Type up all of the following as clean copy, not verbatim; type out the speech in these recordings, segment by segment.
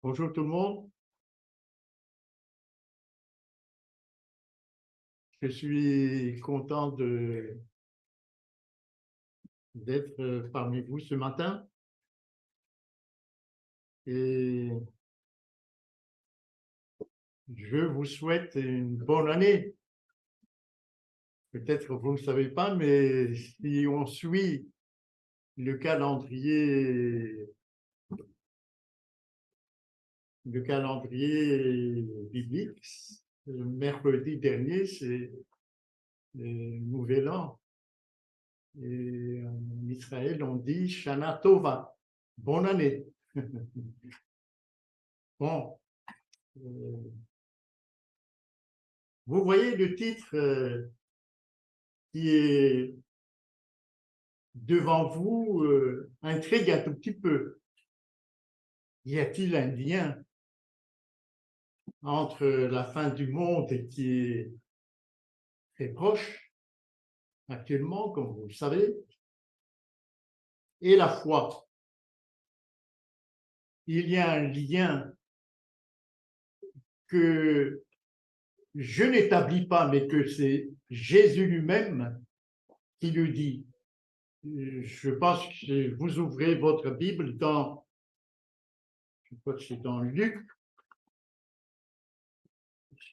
Bonjour tout le monde, je suis content d'être parmi vous ce matin et je vous souhaite une bonne année. Peut-être vous ne savez pas, mais si on suit le calendrier, le calendrier biblique, le mercredi dernier, c'est le Nouvel An. Et en Israël, on dit Shana Tova, bonne année. Bon, euh, vous voyez le titre qui est devant vous intrigue un tout petit peu. Y a-t-il un lien entre la fin du monde qui est très proche actuellement, comme vous le savez, et la foi? Il y a un lien que je n'établis pas, mais que c'est Jésus lui-même qui le dit. Je pense que vous ouvrez votre Bible dans, je crois que c'est dans Luc,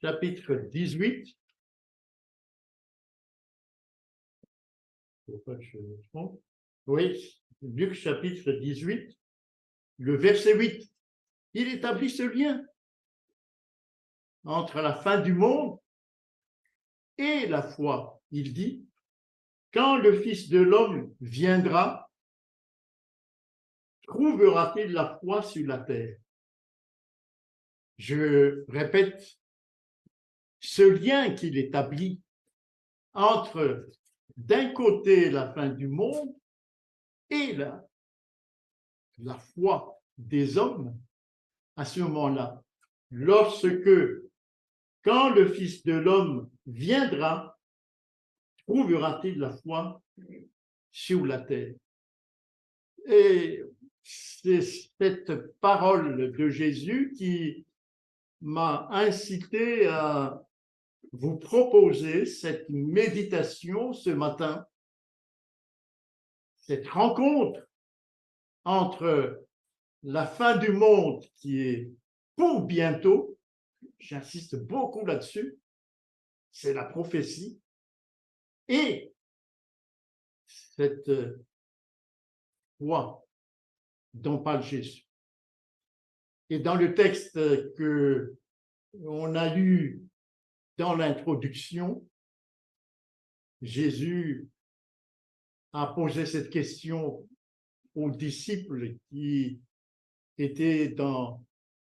chapitre 18. Je ne sais pas si je me trompe. Oui, Luc chapitre 18, le verset 8. Il établit ce lien entre la fin du monde et la foi. Il dit, quand le Fils de l'homme viendra, trouvera-t-il la foi sur la terre? Je répète, ce lien qu'il établit entre, d'un côté, la fin du monde et la foi des hommes, à ce moment-là, lorsque, quand le Fils de l'homme viendra, trouvera-t-il la foi sur la terre? Et c'est cette parole de Jésus qui m'a incité à vous proposer cette méditation ce matin, cette rencontre entre la fin du monde qui est pour bientôt, j'insiste beaucoup là-dessus, c'est la prophétie, et cette foi dont parle Jésus. Et dans le texte que on a lu dans l'introduction, Jésus a posé cette question aux disciples qui étaient dans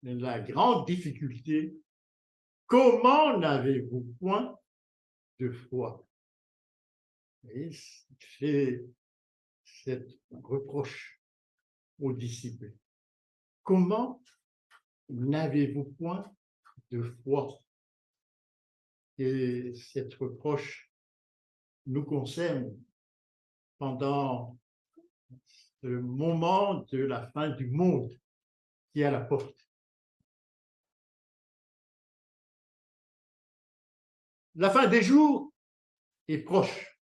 la grande difficulté. Comment n'avez-vous point de foi? Et c'est cette reproche aux disciples. Comment n'avez-vous point de foi? Et cette reproche nous concerne pendant ce moment de la fin du monde qui est à la porte. La fin des jours est proche.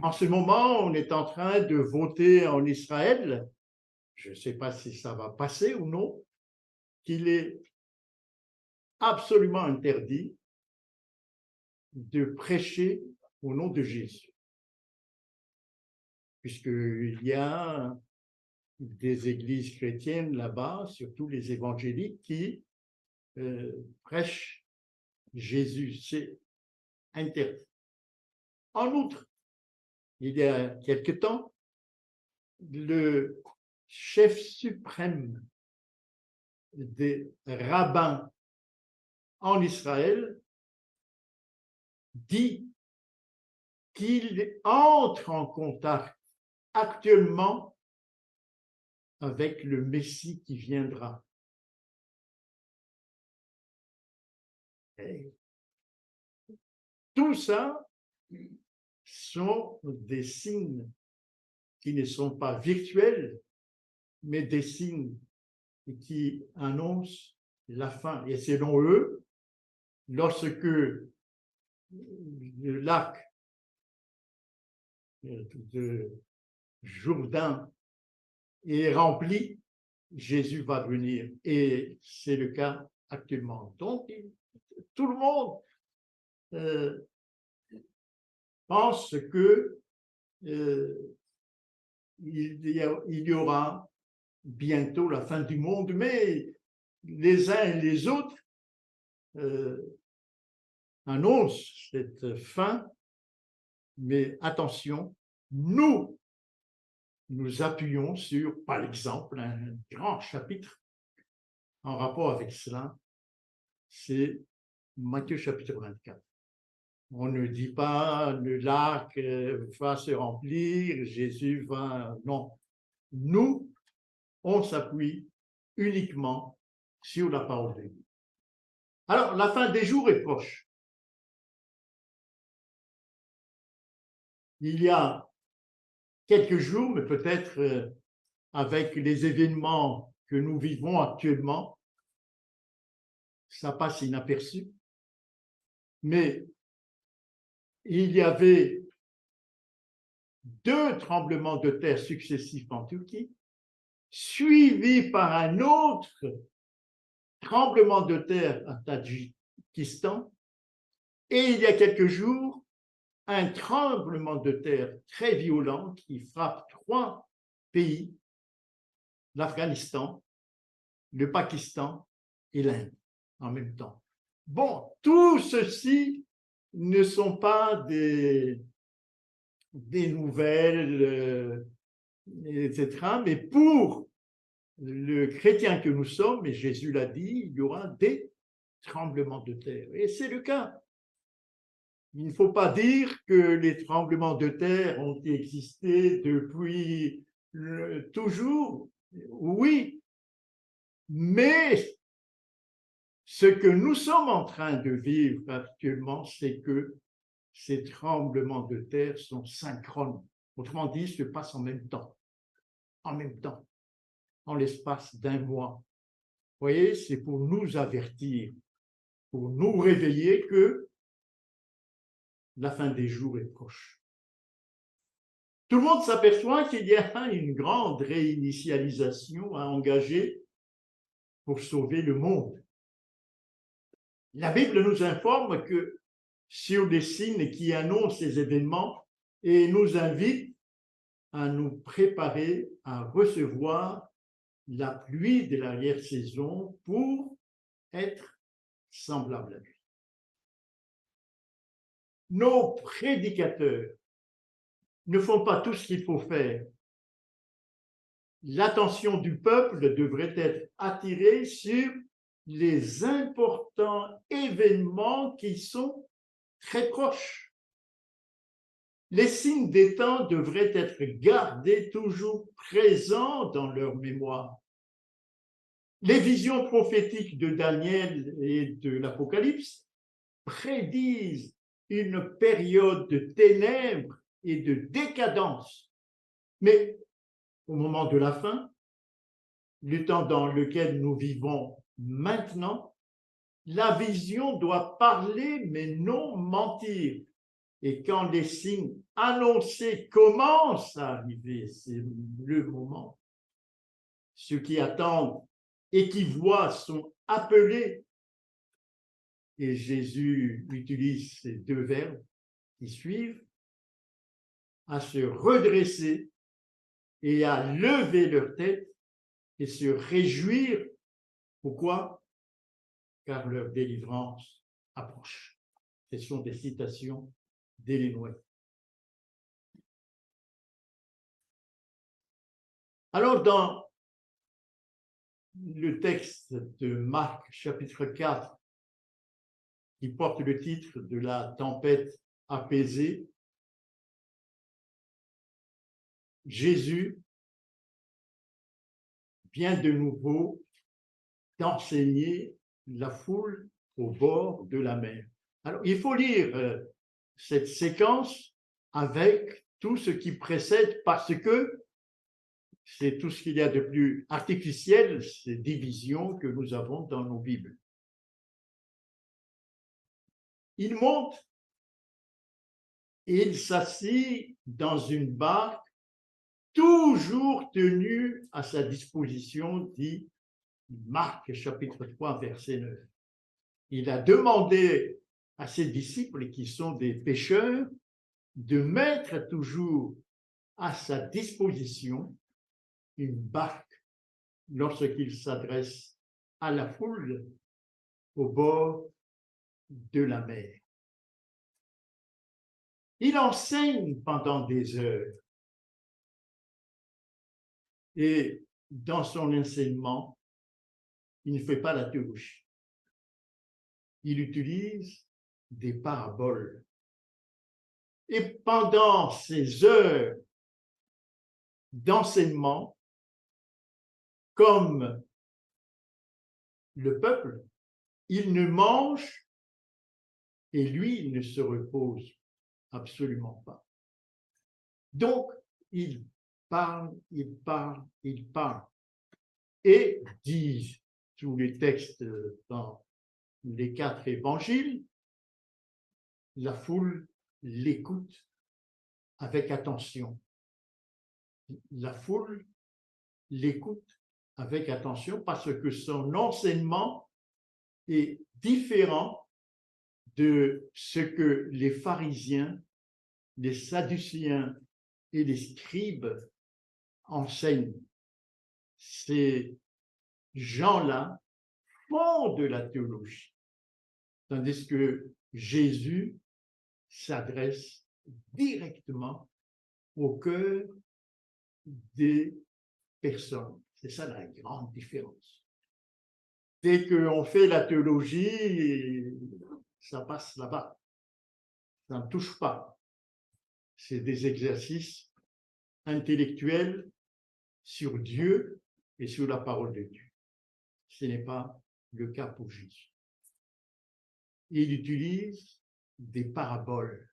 En ce moment, on est en train de voter en Israël, je ne sais pas si ça va passer ou non, qu'il est absolument interdit de prêcher au nom de Jésus, puisqu'il y a des églises chrétiennes là-bas, surtout les évangéliques, qui prêchent Jésus. C'est interdit. En outre, il y a quelque temps, le chef suprême des rabbins en Israël dit qu'il entre en contact actuellement avec le Messie qui viendra. Et tout ça sont des signes qui ne sont pas virtuels, mais des signes et qui annonce la fin. Et selon eux, lorsque le lac de Jourdain est rempli, Jésus va venir. Et c'est le cas actuellement. Donc, tout le monde pense que il y aura bientôt la fin du monde, mais les uns et les autres annoncent cette fin. Mais attention, nous appuyons sur, par exemple, un grand chapitre en rapport avec cela, c'est Matthieu chapitre 24. On ne dit pas le lac va se remplir, Jésus va... Non, nous, on s'appuie uniquement sur la parole de Dieu. Alors, la fin des jours est proche. Il y a quelques jours, mais peut-être avec les événements que nous vivons actuellement, ça passe inaperçu. Mais il y avait 2 tremblements de terre successifs en Turquie, suivis par un autre tremblement de terre à Tadjikistan, et il y a quelques jours, un tremblement de terre très violent qui frappe 3 pays, l'Afghanistan, le Pakistan et l'Inde en même temps. Bon, tout ceci ne sont pas des nouvelles, etc. Mais pour le chrétien que nous sommes, et Jésus l'a dit, il y aura des tremblements de terre. Et c'est le cas. Il ne faut pas dire que les tremblements de terre ont existé depuis toujours. Oui, mais ce que nous sommes en train de vivre actuellement, c'est que ces tremblements de terre sont synchrones. Autrement dit, se passent en même temps. En même temps, en l'espace d'un mois. Vous voyez, c'est pour nous avertir, pour nous réveiller que la fin des jours est proche. Tout le monde s'aperçoit qu'il y a une grande réinitialisation à engager pour sauver le monde. La Bible nous informe que sur des signes qui annoncent ces événements et nous invite à nous préparer à recevoir la pluie de l'arrière-saison pour être semblable à lui. Nos prédicateurs ne font pas tout ce qu'il faut faire. L'attention du peuple devrait être attirée sur les importants événements qui sont très proches. Les signes des temps devraient être gardés toujours présents dans leur mémoire. Les visions prophétiques de Daniel et de l'Apocalypse prédisent une période de ténèbres et de décadence. Mais au moment de la fin, le temps dans lequel nous vivons maintenant, la vision doit parler mais non mentir. Et quand les signes annoncés commencent à arriver, c'est le moment. Ceux qui attendent et qui voient sont appelés. Et Jésus utilise ces 2 verbes qui suivent, à se redresser et à lever leur tête et se réjouir. Pourquoi? Car leur délivrance approche. Ce sont des citations d'Ellen White. Alors, dans le texte de Marc, chapitre 4, qui porte le titre de la tempête apaisée, Jésus vient de nouveau d'enseigner la foule au bord de la mer. Alors, il faut lire cette séquence avec tout ce qui précède parce que c'est tout ce qu'il y a de plus artificiel, ces divisions que nous avons dans nos Bibles. Il monte et il s'assit dans une barque, toujours tenue à sa disposition, dit Marc chapitre 3, verset 9. Il a demandé à ses disciples, qui sont des pêcheurs, de mettre toujours à sa disposition une barque lorsqu'il s'adresse à la foule au bord de la mer. Il enseigne pendant des heures et dans son enseignement, il ne fait pas la théologie. Il utilise des paraboles. Et pendant ces heures d'enseignement, comme le peuple, il ne mange et lui, il ne se repose absolument pas. Donc, il parle, il parle, il parle. Et disent tous les textes dans les 4 évangiles, la foule l'écoute avec attention. La foule l'écoute avec attention parce que son enseignement est différent de ce que les pharisiens, les sadduciens et les scribes enseignent. Ces gens-là font de la théologie, tandis que Jésus s'adresse directement au cœur des personnes. C'est ça la grande différence. Dès qu'on fait la théologie, ça passe là-bas. Ça ne touche pas. C'est des exercices intellectuels sur Dieu et sur la parole de Dieu. Ce n'est pas le cas pour Jésus. Il utilise des paraboles.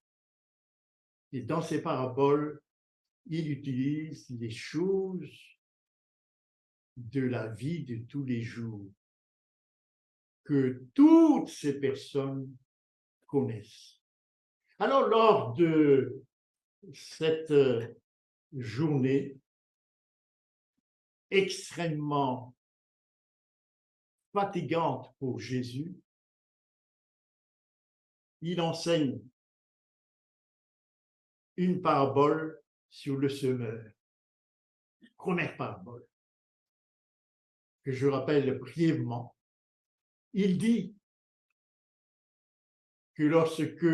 Et dans ces paraboles, il utilise les choses de la vie de tous les jours que toutes ces personnes connaissent. Alors, lors de cette journée extrêmement fatigante pour Jésus, il enseigne une parabole sur le semeur. Première parabole, que je rappelle brièvement. Il dit que lorsque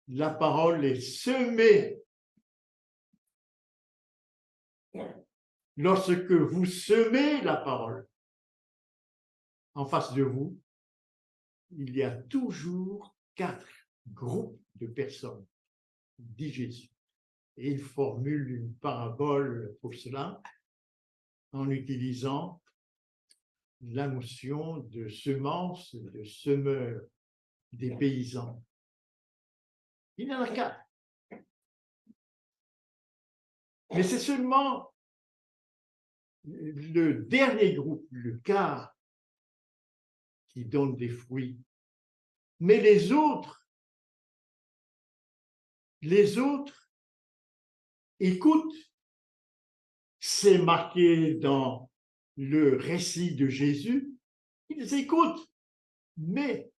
la parole est semée, lorsque vous semez la parole en face de vous, il y a toujours 4 groupes de personnes, dit Jésus. Et il formule une parabole pour cela en utilisant la notion de semence, de semeur des paysans. Il y en a 4. Mais c'est seulement le dernier groupe, le quart, qui donne des fruits. Mais les autres écoutent. C'est marqué dans le récit de Jésus. Ils écoutent, mais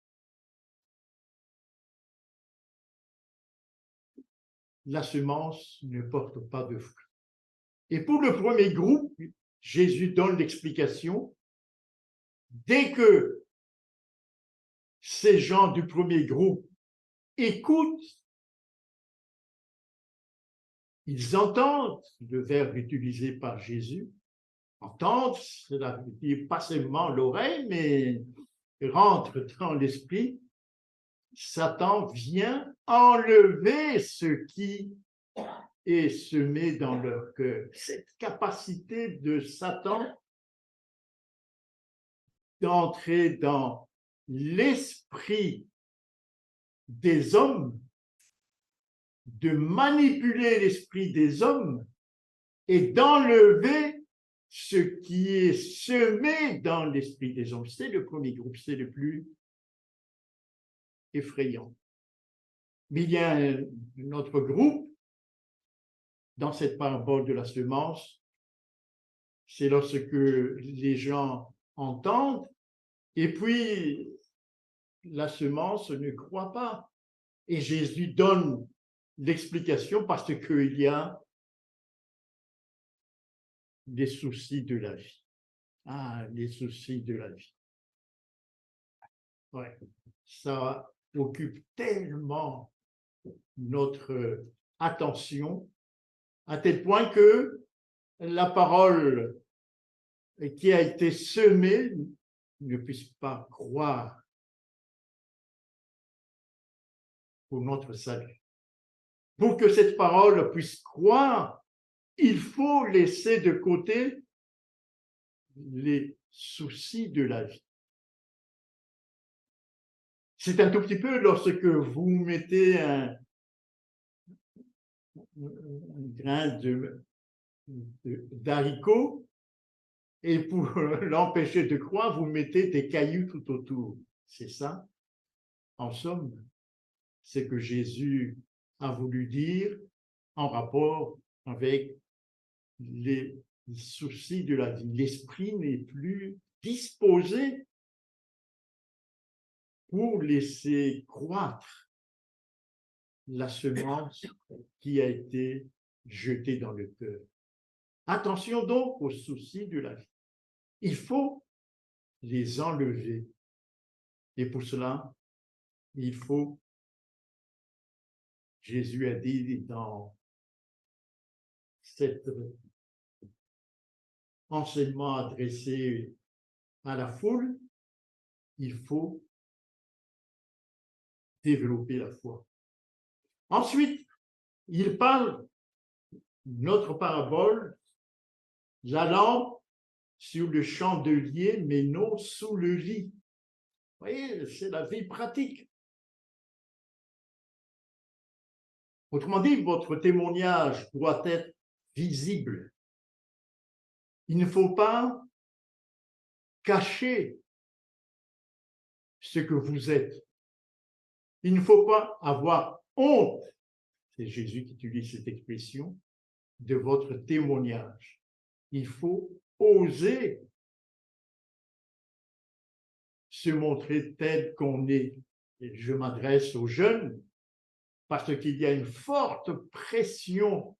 la semence ne porte pas de fruits. Et pour le premier groupe, Jésus donne l'explication. Dès que ces gens du premier groupe écoutent, ils entendent le verbe utilisé par Jésus. Entendre, cela veut dire pas seulement l'oreille, mais rentre dans l'esprit. Satan vient enlever ce qui est semé dans leur cœur. Cette capacité de Satan d'entrer dans l'esprit des hommes, de manipuler l'esprit des hommes et d'enlever ce qui est semé dans l'esprit des hommes. C'est le premier groupe, c'est le plus effrayant. Mais il y a un autre groupe dans cette parabole de la semence, c'est lorsque les gens entendent et puis la semence ne croit pas. Et Jésus donne l'explication parce qu'il y a des soucis de la vie. Ah, les soucis de la vie. Ouais, ça occupe tellement notre attention à tel point que la parole qui a été semée ne puisse pas croire pour notre salut. Pour que cette parole puisse croire, il faut laisser de côté les soucis de la vie. C'est un tout petit peu lorsque vous mettez un grain d'haricot et pour l'empêcher de croire, vous mettez des cailloux tout autour. C'est ça, en somme, c'est que Jésus a voulu dire en rapport avec les soucis de la vie. L'esprit n'est plus disposé pour laisser croître la semence qui a été jetée dans le cœur. Attention donc aux soucis de la vie. Il faut les enlever. Et pour cela, il faut, Jésus a dit dans cet enseignement adressé à la foule, il faut développer la foi. Ensuite, il parle, notre parabole, la lampe sur le chandelier, mais non sous le lit. Vous voyez, c'est la vie pratique. Autrement dit, votre témoignage doit être visible. Il ne faut pas cacher ce que vous êtes. Il ne faut pas avoir honte, c'est Jésus qui utilise cette expression, de votre témoignage. Il faut oser se montrer tel qu'on est. Et je m'adresse aux jeunes parce qu'il y a une forte pression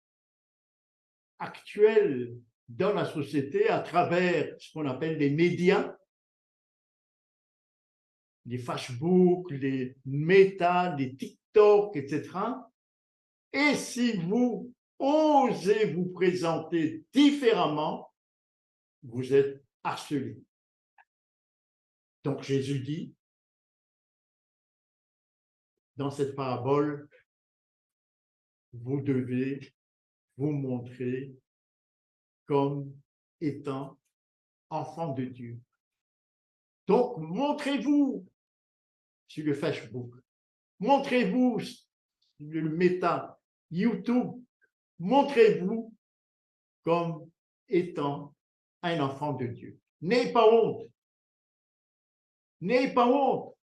actuelle dans la société à travers ce qu'on appelle les médias, les Facebook, les Meta, les TikTok, etc. Et si vous osez vous présenter différemment, vous êtes harcelé. Donc Jésus dit, dans cette parabole, vous devez vous montrer comme étant enfant de Dieu. Donc, montrez-vous sur le Facebook, montrez-vous sur le Meta, YouTube, montrez-vous comme étant un enfant de Dieu. N'ayez pas honte. N'ayez pas honte.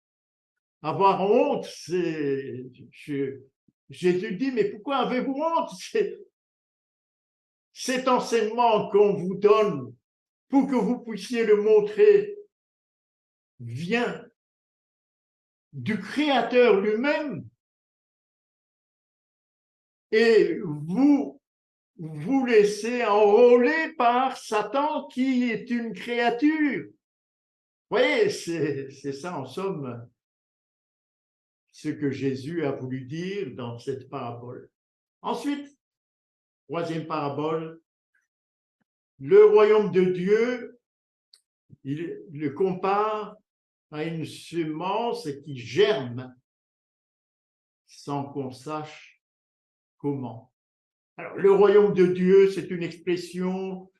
Avoir honte, c'est... Jésus dit, mais pourquoi avez-vous honte? Cet enseignement qu'on vous donne pour que vous puissiez le montrer vient du Créateur lui-même et vous vous laissez enrôler par Satan qui est une créature. Vous voyez, c'est ça en somme ce que Jésus a voulu dire dans cette parabole. Ensuite, troisième parabole, le royaume de Dieu, il le compare à une semence qui germe sans qu'on sache comment. Alors, le royaume de Dieu, c'est une expression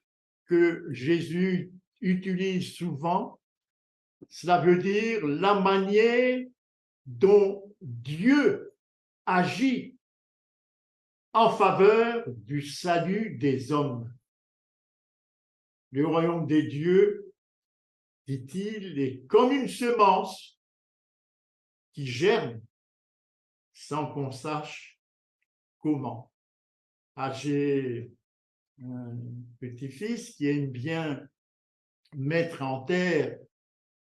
que Jésus utilise souvent. Cela veut dire la manière dont Dieu agit en faveur du salut des hommes. Le royaume des dieux, dit-il, est comme une semence qui germe sans qu'on sache comment. Ah, j'ai un petit-fils qui aime bien mettre en terre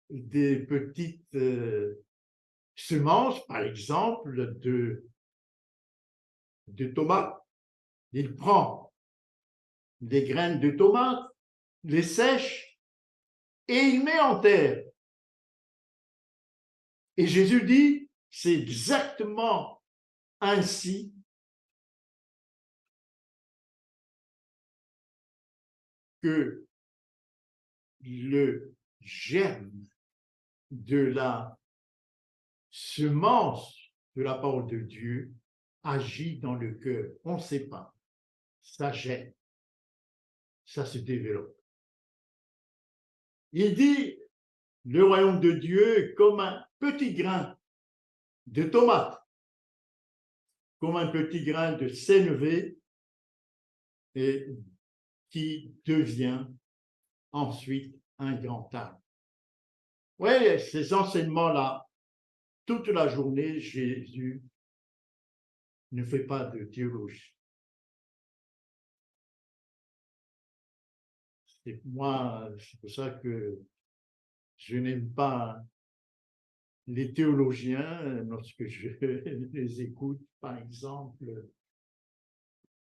des petites semences, par exemple, de tomates. Il prend des graines de tomates, les sèche et il met en terre. Et Jésus dit, c'est exactement ainsi que le germe de la semence de la parole de Dieu agit dans le cœur. On ne sait pas. Ça germe. Ça se développe. Il dit, le royaume de Dieu est comme un petit grain de tomate, comme un petit grain de sénévé, et qui devient ensuite un grand arbre. Oui, ces enseignements-là, toute la journée, Jésus ne fait pas de théologie. Et moi, c'est pour ça que je n'aime pas les théologiens lorsque je les écoute, par exemple,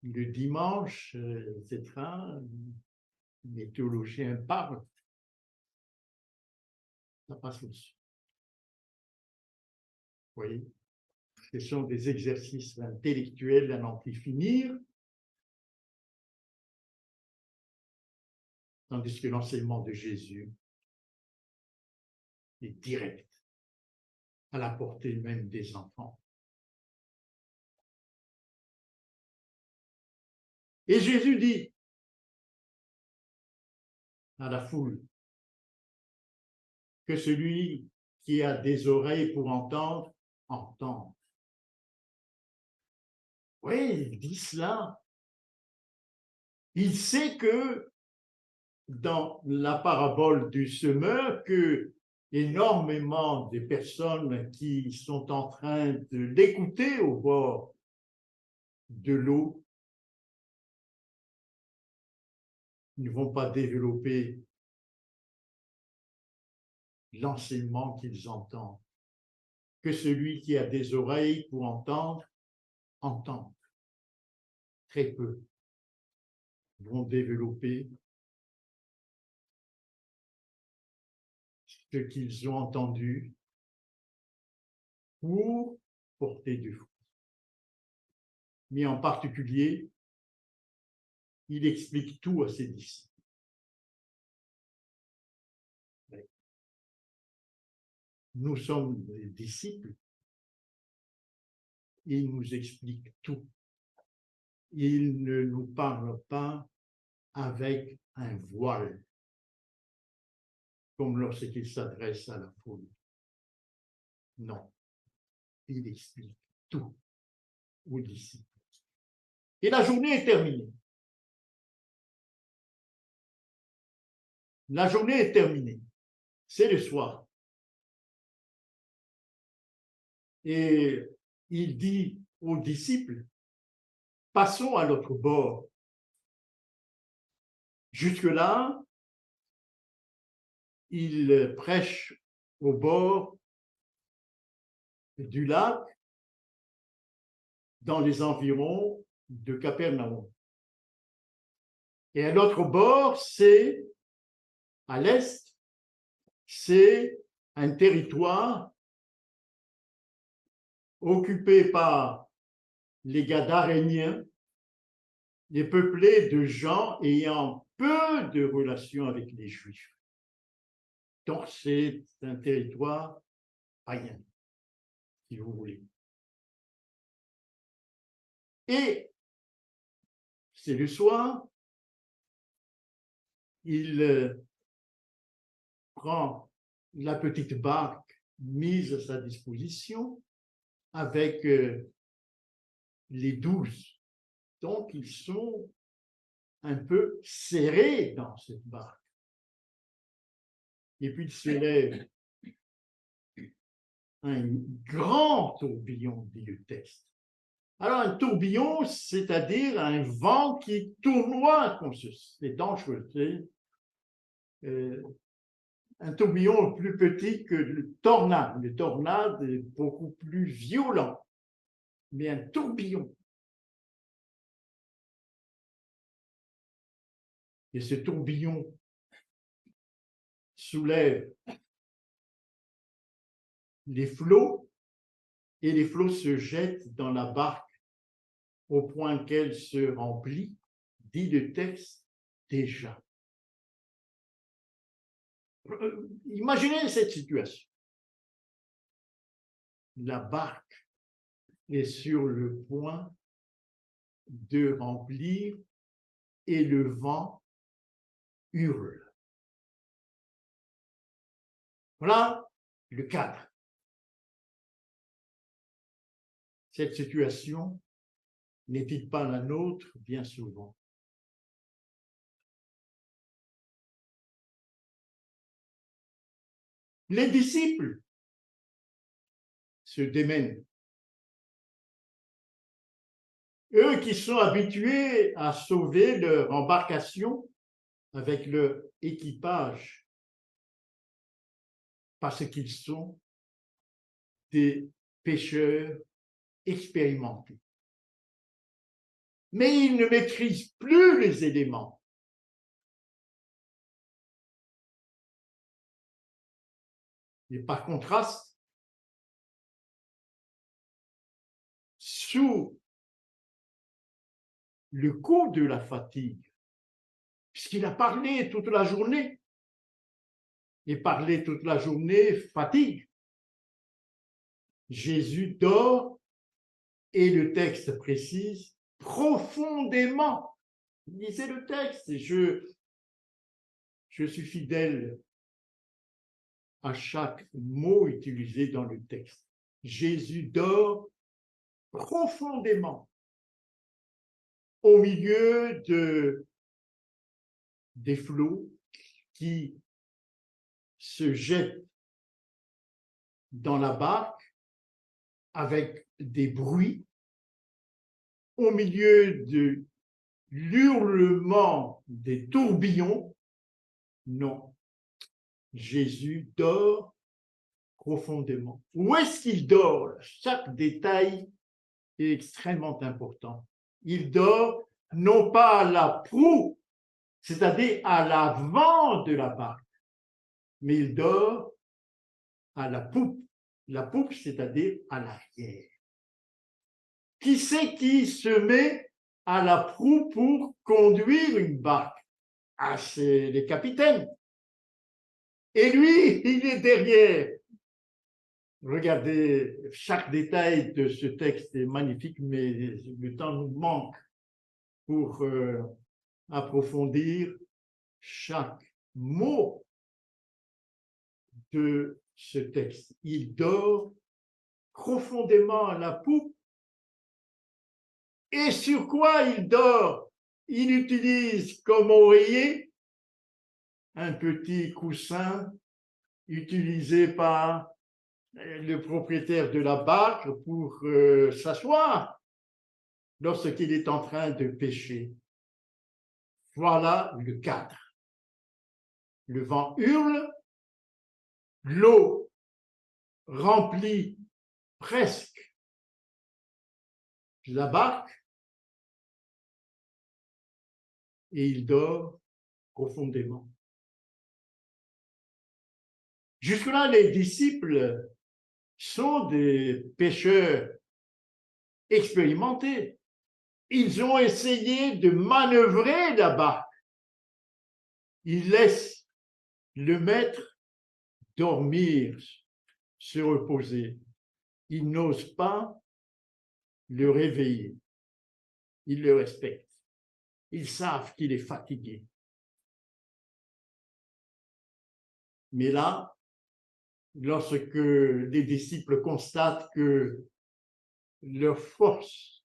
le dimanche, etc. Les théologiens parlent, ça passe aussi. Vous voyez, ce sont des exercices intellectuels à n'en plus finir, tandis que l'enseignement de Jésus est direct, à la portée même des enfants. Et Jésus dit à la foule que celui qui a des oreilles pour entendre, entende. Oui, il dit cela. Il sait que dans la parabole du semeur, que énormément de personnes qui sont en train de l'écouter au bord de l'eau ne vont pas développer l'enseignement qu'ils entendent. Que celui qui a des oreilles pour entendre, entende. Très peu vont développer ce qu'ils ont entendu pour porter du fruit. Mais en particulier, il explique tout à ses disciples. Nous sommes des disciples, il nous explique tout. Il ne nous parle pas avec un voile, comme lorsqu'il s'adresse à la foule. Non, il explique tout aux disciples. Et la journée est terminée. La journée est terminée. C'est le soir. Et il dit aux disciples, passons à l'autre bord. Jusque-là, il prêche au bord du lac, dans les environs de Capernaum. Et à l'autre bord, c'est à l'est, c'est un territoire occupé par les Gadaréniens, et peuplé de gens ayant peu de relations avec les Juifs. Donc c'est un territoire païen, si vous voulez. Et c'est le soir, il prend la petite barque mise à sa disposition avec les 12 Donc, ils sont un peu serrés dans cette barque. Et puis, il se lève un grand tourbillon, dit le texte. Alors, un tourbillon, c'est-à-dire un vent qui tournoie comme ceci. C'est dangereux. Un tourbillon plus petit que le tornade. Le tornade est beaucoup plus violent. Mais un tourbillon. Et ce tourbillon soulève les flots et les flots se jettent dans la barque au point qu'elle se remplit, dit le texte déjà. Imaginez cette situation. La barque est sur le point de remplir et le vent hurle. Voilà le cadre. Cette situation n'est-il pas la nôtre bien souvent? Les disciples se démènent. Eux qui sont habitués à sauver leur embarcation avec leur équipage, parce qu'ils sont des pêcheurs expérimentés. Mais ils ne maîtrisent plus les éléments. Et par contraste, sous le coup de la fatigue, puisqu'il a parlé toute la journée, et parler toute la journée fatigue, Jésus dort et le texte précise profondément. Lisez le texte, je suis fidèle à chaque mot utilisé dans le texte. Jésus dort profondément au milieu des flots qui se jettent dans la barque avec des bruits, au milieu de l'hurlement des tourbillons. Non, Jésus dort profondément. Où est-ce qu'il dort? Chaque détail est extrêmement important. Il dort non pas à la proue, c'est-à-dire à l'avant de la barque, mais il dort à la poupe. La poupe, c'est-à-dire à l'arrière. Qui c'est qui se met à la proue pour conduire une barque? Ah, c'est les capitaines. Et lui, il est derrière. Regardez, chaque détail de ce texte est magnifique, mais le temps nous manque pour approfondir chaque mot de ce texte. Il dort profondément à la poupe. Et sur quoi il dort? Il utilise comme oreiller un petit coussin utilisé par le propriétaire de la barque pour s'asseoir lorsqu'il est en train de pêcher. Voilà le cadre. Le vent hurle, l'eau remplit presque la barque et il dort profondément. Jusque-là, les disciples sont des pêcheurs expérimentés. Ils ont essayé de manœuvrer la barque. Ils laissent le maître dormir, se reposer. Ils n'osent pas le réveiller. Ils le respectent. Ils savent qu'il est fatigué. Mais là, lorsque les disciples constatent que leur force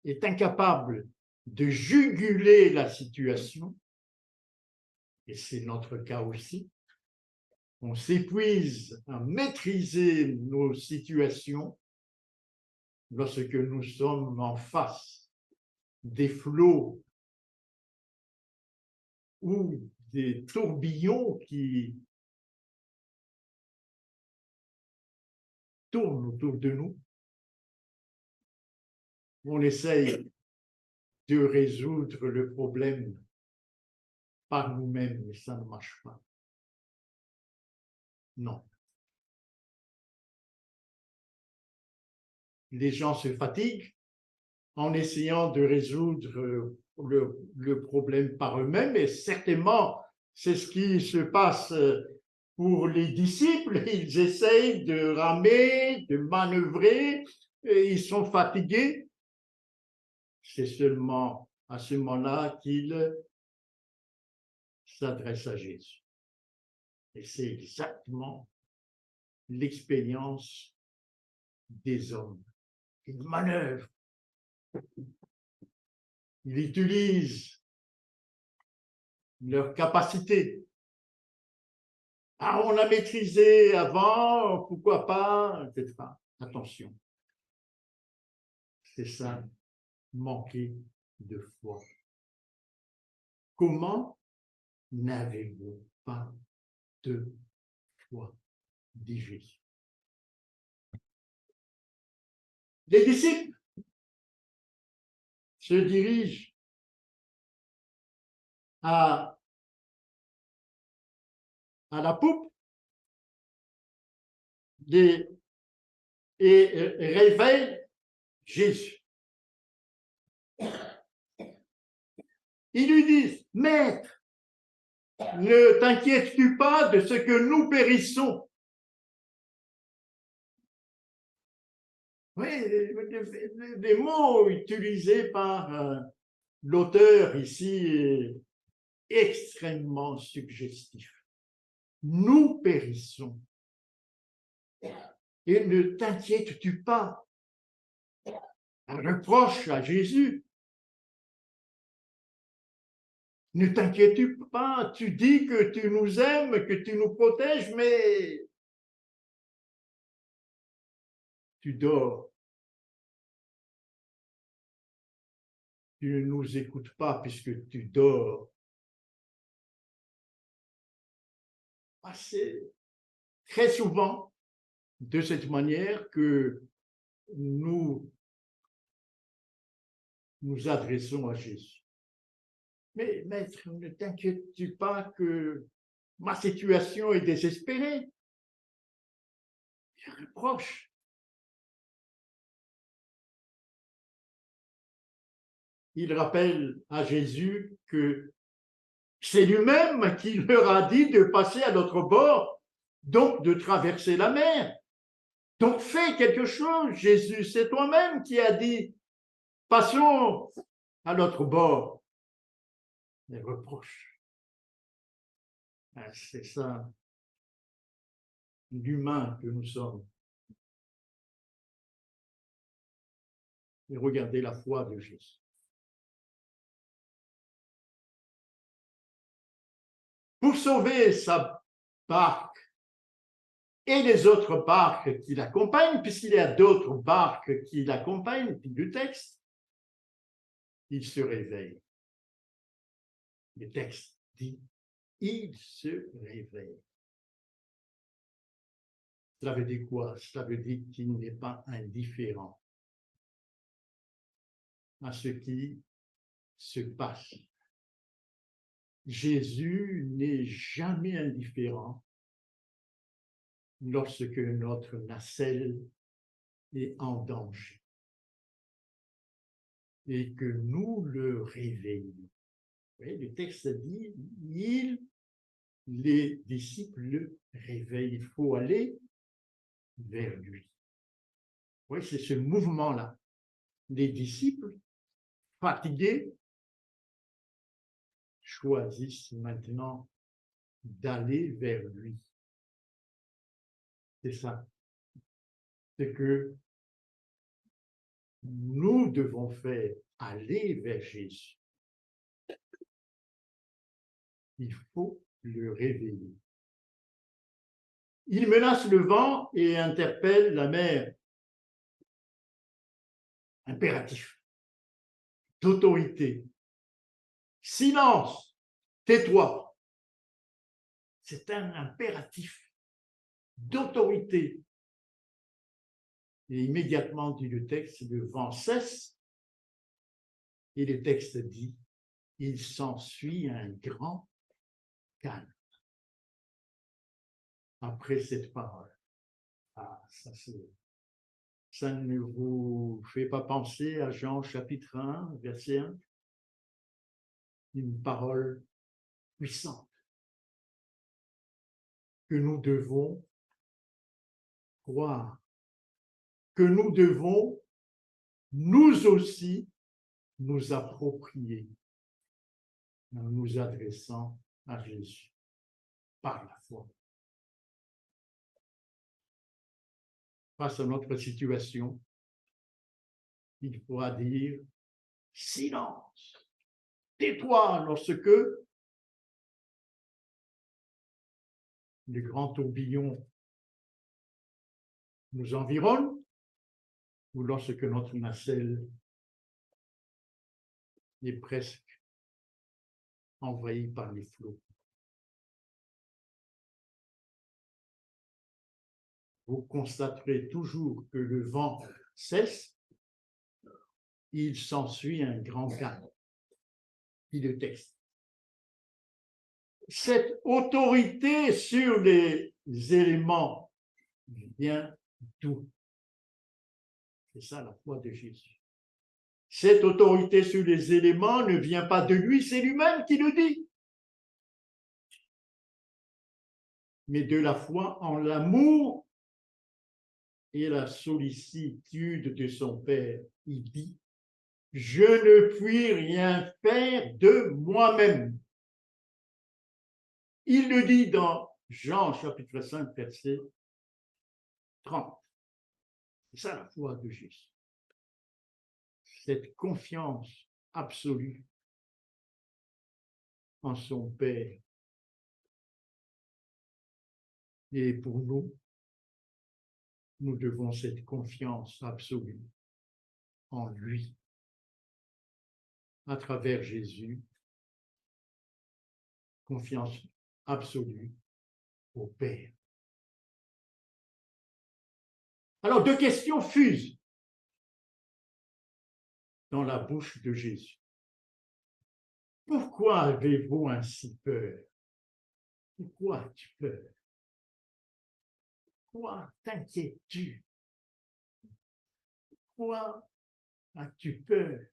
est incapable de juguler la situation, et c'est notre cas aussi, on s'épuise à maîtriser nos situations lorsque nous sommes en face des flots ou des tourbillons qui tournent autour de nous. On essaye de résoudre le problème par nous-mêmes, mais ça ne marche pas. Non. Les gens se fatiguent en essayant de résoudre le problème par eux-mêmes, et certainement, c'est ce qui se passe pour les disciples. Ils essayent de ramer, de manœuvrer, et ils sont fatigués. C'est seulement à ce moment-là qu'ils s'adressent à Jésus. Et c'est exactement l'expérience des hommes. Ils manœuvrent, ils utilisent leur capacité. Ah, on a maîtrisé avant, pourquoi pas, etc. Attention, c'est ça, manquer de foi. Comment n'avez-vous pas de foi, dit Jésus. Les disciples se dirigent à la poupe et réveillent Jésus. Ils lui disent, Maître, ne t'inquiètes-tu pas de ce que nous périssons? Oui, les mots utilisés par l'auteur ici est extrêmement suggestif. Nous périssons. Et ne t'inquiètes-tu pas? Un reproche à Jésus. Ne t'inquiète pas, tu dis que tu nous aimes, que tu nous protèges, mais tu dors. Tu ne nous écoutes pas puisque tu dors. C'est très souvent de cette manière que nous nous adressons à Jésus. Mais maître, ne t'inquiètes-tu pas que ma situation est désespérée? Je reproche. Il rappelle à Jésus que c'est lui-même qui leur a dit de passer à l'autre bord, donc de traverser la mer. Donc fais quelque chose, Jésus, c'est toi-même qui as dit, passons à l'autre bord. Les reproches. C'est ça, l'humain que nous sommes. Et regardez la foi de Jésus. Pour sauver sa barque et les autres barques qui l'accompagnent, puisqu'il y a d'autres barques qui l'accompagnent, du texte, il se réveille. Le texte dit, il se réveille. Cela veut dire quoi? Cela veut dire qu'il n'est pas indifférent à ce qui se passe. Jésus n'est jamais indifférent lorsque notre nacelle est en danger et que nous le réveillons. Le texte dit, les disciples le réveillent. Il faut aller vers lui. Oui, c'est ce mouvement-là. Les disciples, fatigués, choisissent maintenant d'aller vers lui. C'est ça. C'est que nous devons faire aller vers Jésus. Il faut le réveiller. Il menace le vent et interpelle la mer. Impératif d'autorité. Silence, tais-toi. C'est un impératif d'autorité. Et immédiatement, dit le texte, le vent cesse et le texte dit, il s'ensuit un grand calme. Après cette parole. Ah, ça ne vous fait pas penser à Jean chapitre 1, verset 1? Une parole puissante que nous devons croire, que nous devons nous aussi nous approprier en nous adressant à Jésus par la foi. Face à notre situation, il faudra dire silence, tais-toi lorsque le grand tourbillon nous environne ou lorsque notre nacelle est presque envahie par les flots. Vous constaterez toujours que le vent cesse, il s'ensuit un grand calme. Dit le texte. Cette autorité sur les éléments vient d'où? C'est ça la foi de Jésus. Cette autorité sur les éléments ne vient pas de lui, c'est lui-même qui le dit. Mais de la foi en l'amour et la sollicitude de son Père. Il dit, je ne puis rien faire de moi-même. Il le dit dans Jean chapitre 5, verset 30. C'est ça la foi de Jésus. Cette confiance absolue en son Père. Et pour nous, nous devons cette confiance absolue en lui, à travers Jésus, confiance absolue au Père. Alors, deux questions fusent dans la bouche de Jésus. Pourquoi avez-vous ainsi peur? Pourquoi as-tu peur? Pourquoi t'inquiètes-tu? Pourquoi as-tu peur?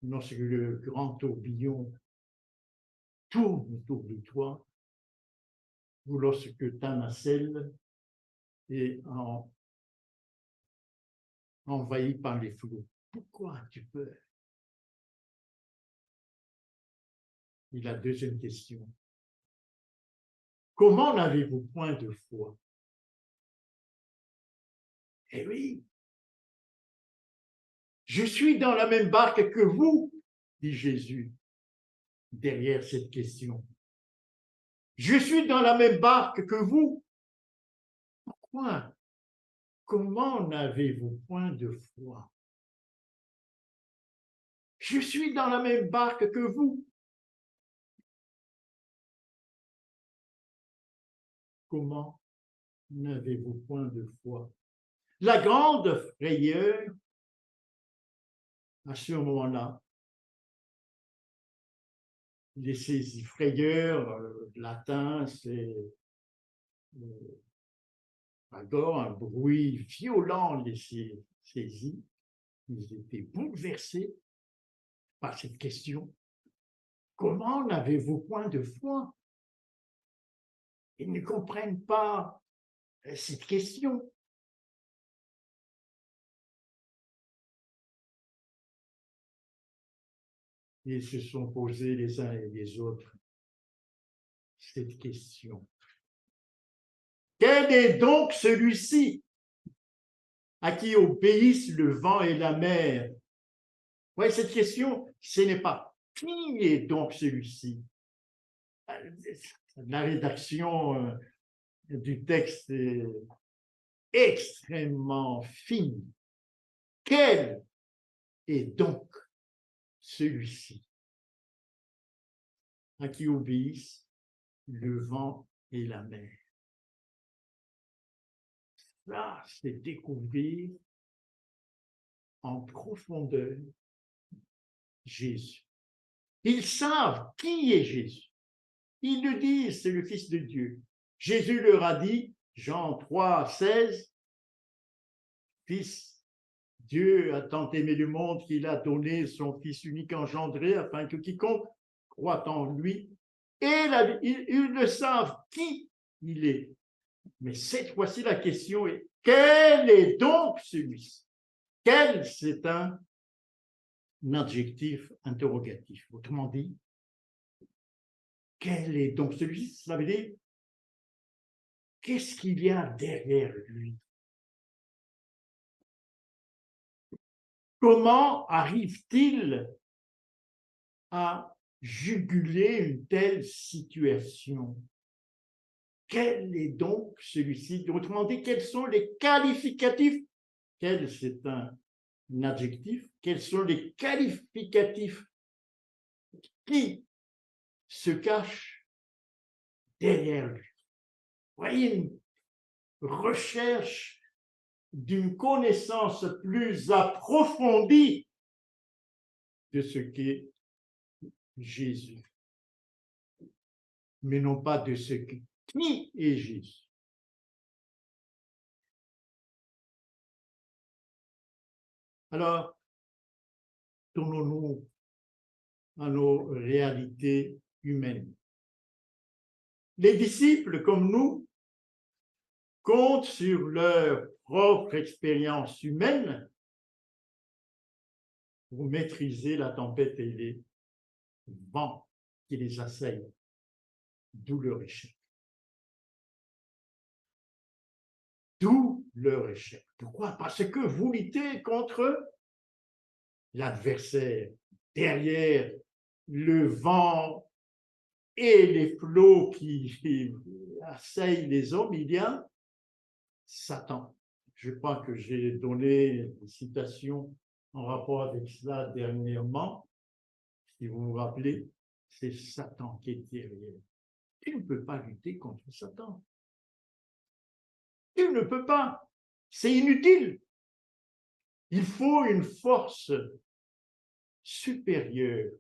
Lorsque le grand tourbillon tourne autour de toi, ou lorsque ta nacelle est envahie par les flots. Pourquoi as-tu peur? Et la deuxième question. Comment n'avez-vous point de foi? Eh oui, je suis dans la même barque que vous, dit Jésus, derrière cette question. Je suis dans la même barque que vous. Pourquoi? Comment n'avez-vous point de foi? Je suis dans la même barque que vous. Comment n'avez-vous point de foi? La grande frayeur, à ce moment-là, ces frayeurs, latin, c'est alors un bruit violent les saisit. Ils étaient bouleversés par cette question. Comment n'avez-vous point de foi? Ils ne comprennent pas cette question. Ils se sont posés les uns et les autres cette question. Quel est donc celui-ci à qui obéissent le vent et la mer. Ouais, cette question, ce n'est pas qui est donc celui-ci? La rédaction du texte est extrêmement fine. Quel est donc celui-ci à qui obéissent le vent et la mer? Là, c'est découvrir en profondeur Jésus. Ils savent qui est Jésus. Ils le disent, c'est le Fils de Dieu. Jésus leur a dit, Jean 3, 16, Fils, Dieu a tant aimé le monde qu'il a donné son Fils unique engendré afin que quiconque croit en lui, ils le savent qui il est. Mais cette fois-ci, la question est, quel est donc celui-ci? Quel, c'est un adjectif interrogatif. Autrement dit, quel est donc celui-ci? Cela veut dire, qu'est-ce qu'il y a derrière lui? Comment arrive-t-il à juguler une telle situation? Quel est donc celui-ci? Autrement dit, quels sont les qualificatifs? Quel, c'est un adjectif. Quels sont les qualificatifs qui se cachent derrière lui? Vous voyez, une recherche d'une connaissance plus approfondie de ce qu'est Jésus, mais non pas de ce qui est Jésus. Alors, tournons-nous à nos réalités humaines. Les disciples, comme nous, comptent sur leur propre expérience humaine pour maîtriser la tempête et les vents qui les assaillent, d'où leur échec. D'où leur échec. Pourquoi? Parce que vous luttez contre l'adversaire. Derrière le vent et les flots qui assaillent les hommes, il y a Satan. Je crois que j'ai donné une citation en rapport avec cela dernièrement. Si vous vous rappelez, c'est Satan qui est derrière. Tu ne peux pas lutter contre Satan. Tu ne peux pas. C'est inutile. Il faut une force supérieure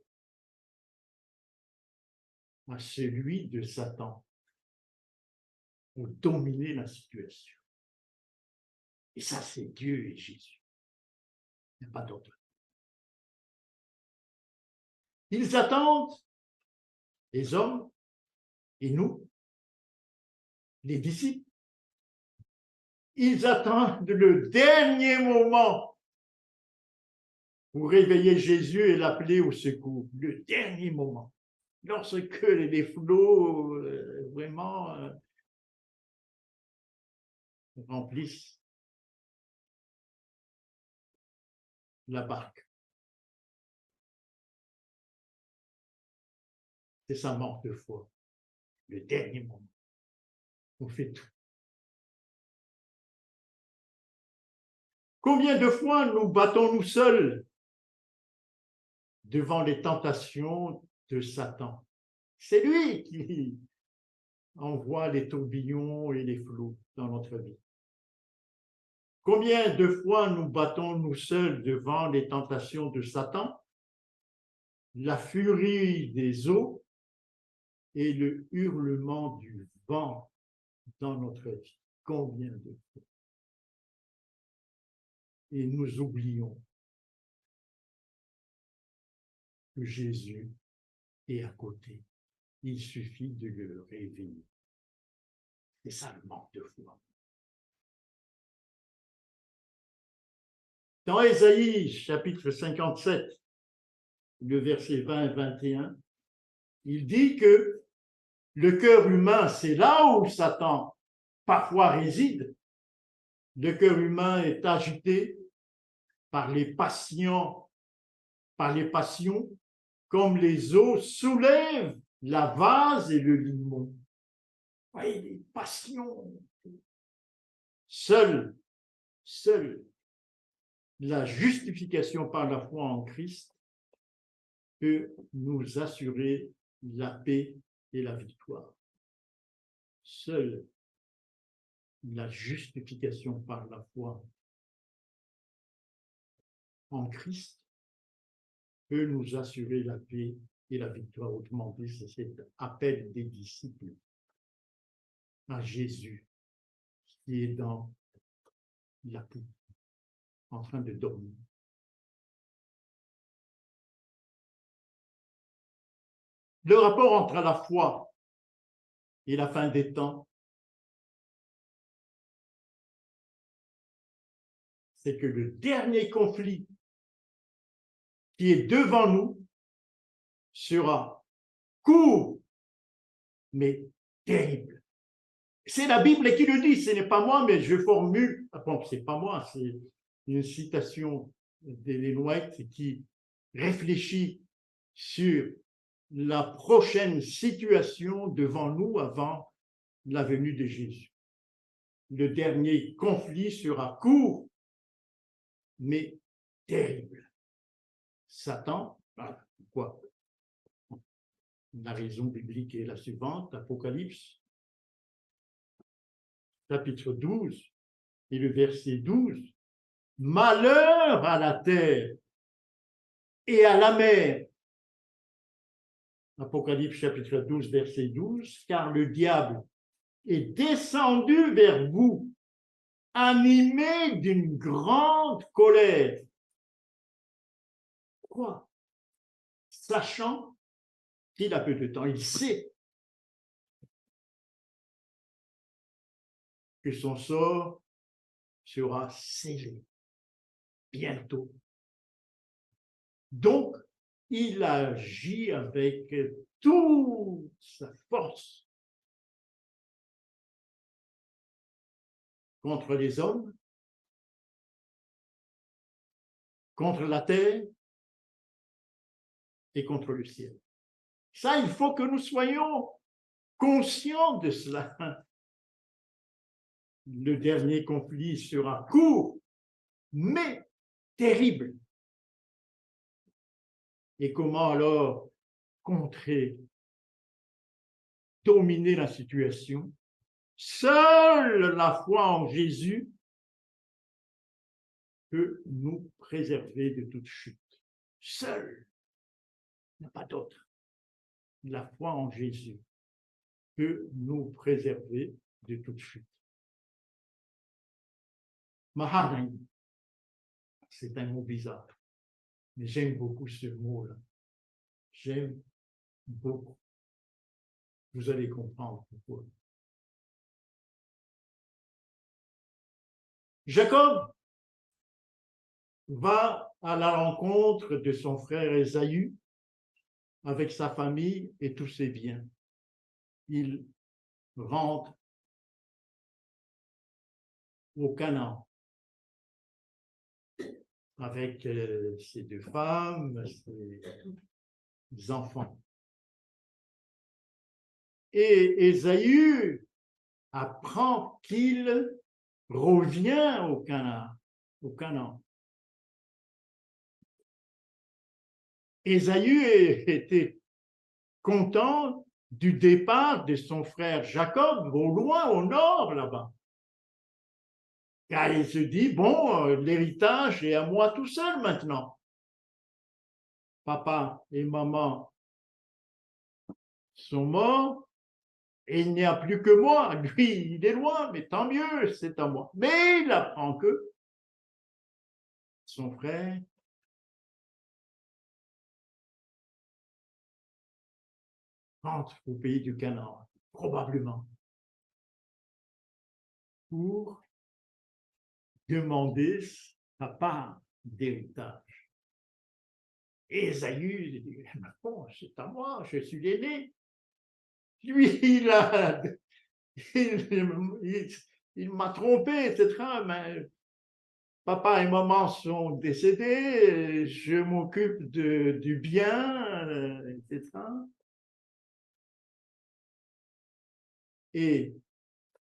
à celui de Satan pour dominer la situation. Et ça, c'est Dieu et Jésus. Il n'y a pas d'autre. Ils attendent, les hommes et nous, les disciples, ils attendent le dernier moment pour réveiller Jésus et l'appeler au secours. Le dernier moment. Lorsque les flots vraiment remplissent la barque. C'est sa manque de foi. Le dernier moment. On fait tout. Combien de fois nous battons-nous seuls devant les tentations de Satan? C'est lui qui envoie les tourbillons et les flots dans notre vie. Combien de fois nous battons-nous seuls devant les tentations de Satan, la furie des eaux et le hurlement du vent dans notre vie? Combien de fois? Et nous oublions que Jésus est à côté. Il suffit de le réveiller. C'est ça le manque de foi. Dans Ésaïe, chapitre 57, le verset 20 et 21, il dit que le cœur humain, c'est là où Satan parfois réside, Le cœur humain est agité par les passions, comme les eaux soulèvent la vase et le limon. Oui, les passions. Seule la justification par la foi en Christ peut nous assurer la paix et la victoire. Seule la justification par la foi en Christ peut nous assurer la paix et la victoire. Autrement dit, c'est cet appel des disciples à Jésus qui est dans la paix, en train de dormir. Le rapport entre la foi et la fin des temps, c'est que le dernier conflit qui est devant nous sera court, mais terrible. C'est la Bible qui le dit, ce n'est pas moi, mais je formule, bon, c'est pas moi, c'est une citation d'Ellen White qui réfléchit sur la prochaine situation devant nous avant la venue de Jésus. Le dernier conflit sera court, mais terrible. Satan, pourquoi? La raison biblique est la suivante, Apocalypse, chapitre 12, et le verset 12. Malheur à la terre et à la mer. Apocalypse, chapitre 12, verset 12, car le diable est descendu vers vous, animé d'une grande colère. Pourquoi? Sachant qu'il a peu de temps, il sait que son sort sera scellé bientôt. Donc, il agit avec toute sa force contre les hommes, contre la terre et contre le ciel. Ça, il faut que nous soyons conscients de cela. Le dernier conflit sera court, mais terrible. Et comment alors contrer, dominer la situation? Seule la foi en Jésus peut nous préserver de toute chute. Seule, il n'y a pas d'autre. La foi en Jésus peut nous préserver de toute chute. Maharain, c'est un mot bizarre, mais j'aime beaucoup ce mot-là. J'aime beaucoup. Vous allez comprendre pourquoi. Jacob va à la rencontre de son frère Ésaü avec sa famille et tous ses biens. Il rentre au Canaan avec ses deux femmes, ses enfants. Et Ésaü apprend qu'il revient au Canaan. Ésaü était content du départ de son frère Jacob, au loin, au nord, là-bas. Car il se dit, bon, l'héritage est à moi tout seul maintenant. Papa et maman sont morts et il n'y a plus que moi. Lui, il est loin, mais tant mieux, c'est à moi. Mais il apprend que son frère rentre au pays du Canaan, probablement, pour demander sa part d'héritage. Et Ésaü dit, bon, c'est à moi, je suis l'aîné. Lui, il m'a trompé, etc. Mais papa et maman sont décédés, je m'occupe du bien, etc. Et